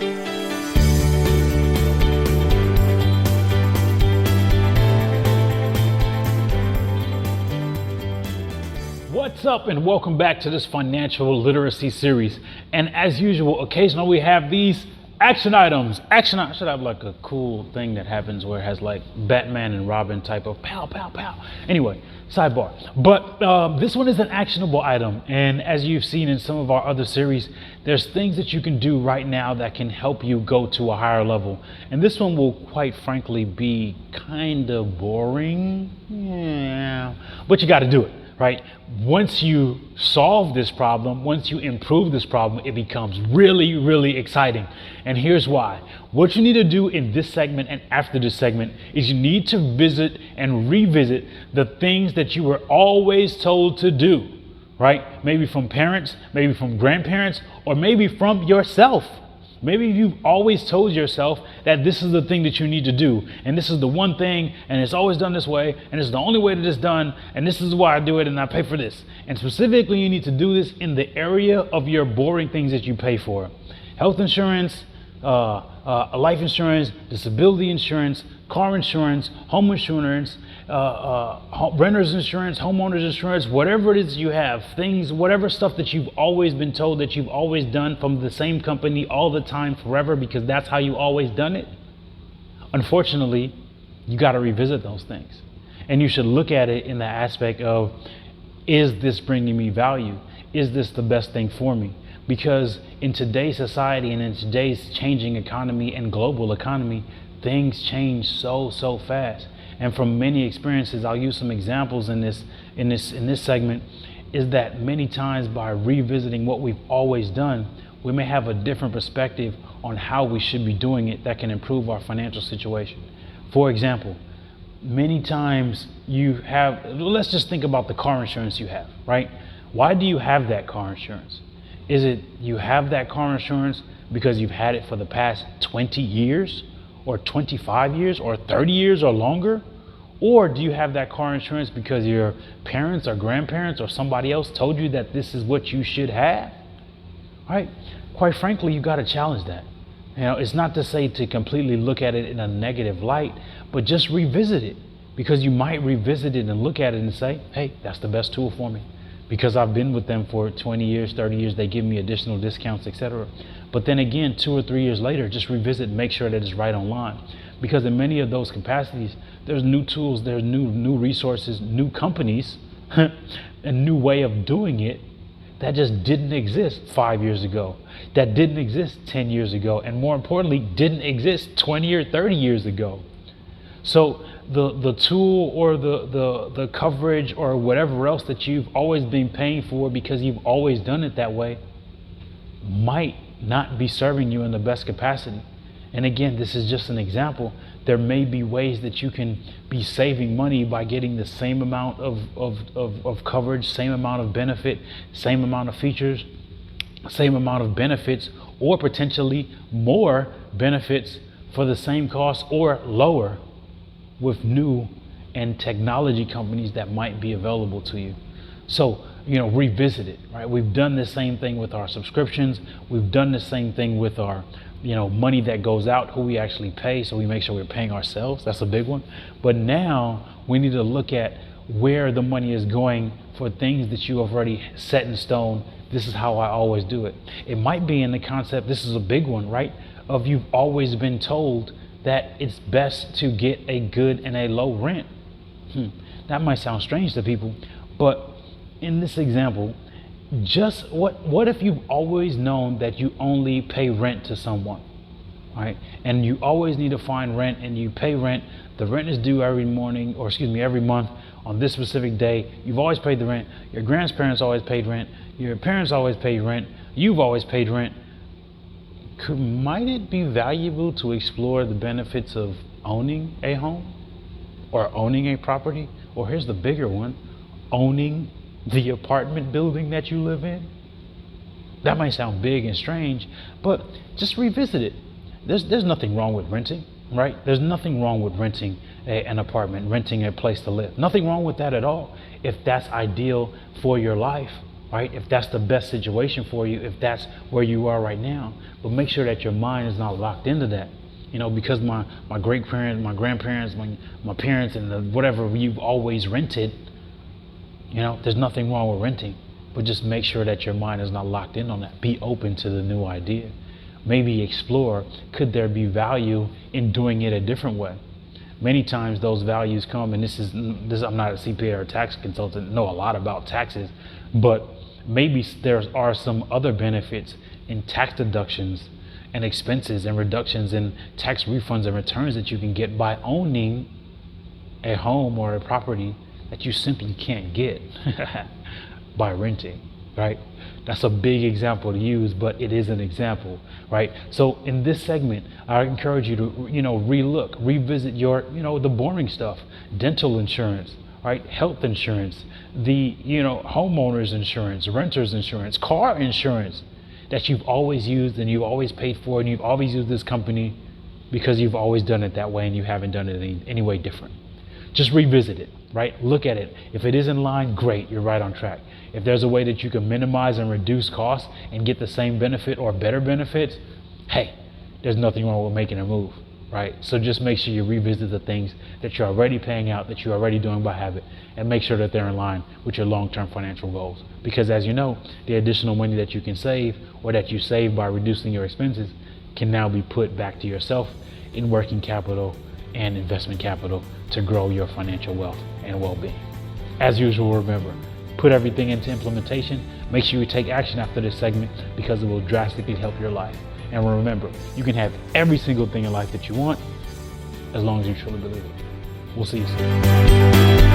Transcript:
What's up, and welcome back to this financial literacy series. And as usual, occasionally we have these action items. I should have like a cool thing that happens where it has like Batman and Robin type of pow, pow, pow. Anyway, sidebar. But this one is an actionable item. And as you've seen in some of our other series, there's things that you can do right now that can help you go to a higher level. And this one will quite frankly be kind of boring. Yeah, but you got to do it. Right? Once you solve this problem, once you improve this problem, it becomes really, really exciting. And here's why. What you need to do in this segment and after this segment is you need to visit and revisit the things that you were always told to do, right? Maybe from parents, maybe from grandparents, or maybe from yourself. Maybe you've always told yourself that this is the thing that you need to do, and this is the one thing, and it's always done this way, and it's the only way that it's done, and this is why I do it, and I pay for this. And specifically, you need to do this in the area of your boring things that you pay for. Health insurance, life insurance, disability insurance, car insurance, home insurance, renter's insurance, homeowner's insurance, whatever it is you have, things, whatever stuff that you've always been told that you've always done from the same company all the time forever because that's how you always done it. Unfortunately, you got to revisit those things. And you should look at it in the aspect of, is this bringing me value? Is this the best thing for me? Because in today's society and in today's changing economy and global economy, things change so fast. And from many experiences, I'll use some examples in this segment, is that many times by revisiting what we've always done, we may have a different perspective on how we should be doing it that can improve our financial situation. For example, many times let's just think about the car insurance you have, right? Why do you have that car insurance? Is it you have that car insurance because you've had it for the past 20 years or 25 years or 30 years or longer? Or do you have that car insurance because your parents or grandparents or somebody else told you that this is what you should have? Right? Quite frankly, you got to challenge that. You know, it's not to say to completely look at it in a negative light, but just revisit it, because you might revisit it and look at it and say, hey, that's the best tool for me. Because I've been with them for 20 years, 30 years, they give me additional discounts, etc. But then again, 2 or 3 years later, just revisit and make sure that it's right on line. Because in many of those capacities, there's new tools, there's new resources, new companies, a new way of doing it that just didn't exist 5 years ago, that didn't exist 10 years ago, and more importantly, didn't exist 20 or 30 years ago. So the tool or the coverage or whatever else that you've always been paying for because you've always done it that way might not be serving you in the best capacity. And again, this is just an example. There may be ways that you can be saving money by getting the same amount of coverage, same amount of benefit, same amount of features, same amount of benefits, or potentially more benefits for the same cost or lower with new and technology companies that might be available to you. So, revisit it, right? We've done the same thing with our subscriptions. We've done the same thing with our, money that goes out, who we actually pay. So we make sure we're paying ourselves. That's a big one. But now we need to look at where the money is going for things that you have already set in stone. This is how I always do it. It might be in the concept, this is a big one, right? Of you've always been told that it's best to get a good and a low rent. That might sound strange to people, but in this example, just what if you've always known that you only pay rent to someone, right? And you always need to find rent and you pay rent. The rent is due every month on this specific day. You've always paid the rent. Your grandparents always paid rent. Your parents always paid rent. You've always paid rent. Might it be valuable to explore the benefits of owning a home or owning a property? Or here's the bigger one, owning the apartment building that you live in? That might sound big and strange, but just revisit it. There's nothing wrong with renting, right? There's nothing wrong with renting an apartment, renting a place to live. Nothing wrong with that at all if that's ideal for your life. right? If that's the best situation for you, if that's where you are right now, but make sure that your mind is not locked into that. Because my great parents, my grandparents, my parents, and whatever, you've always rented. There's nothing wrong with renting, but just make sure that your mind is not locked in on that. Be open to the new idea. Maybe explore, could there be value in doing it a different way? Many times those values come, and this I'm not a CPA or a tax consultant, know a lot about taxes, but maybe there are some other benefits in tax deductions and expenses and reductions in tax refunds and returns that you can get by owning a home or a property that you simply can't get by renting, right? That's a big example to use, but it is an example, right? So in this segment, I encourage you to, relook, revisit your, the boring stuff, dental insurance, right? Health insurance, the, homeowners insurance, renters insurance, car insurance that you've always used and you've always paid for, and you've always used this company because you've always done it that way and you haven't done it any way different. Just revisit it, right? Look at it. If it is in line, great, you're right on track. If there's a way that you can minimize and reduce costs and get the same benefit or better benefits, hey, there's nothing wrong with making a move, right? So just make sure you revisit the things that you're already paying out, that you're already doing by habit, and make sure that they're in line with your long-term financial goals. Because as you know, the additional money that you can save or that you save by reducing your expenses can now be put back to yourself in working capital and investment capital to grow your financial wealth and well-being. As usual, remember, put everything into implementation. Make sure you take action after this segment because it will drastically help your life. And remember, you can have every single thing in life that you want as long as you truly believe it. We'll see you soon.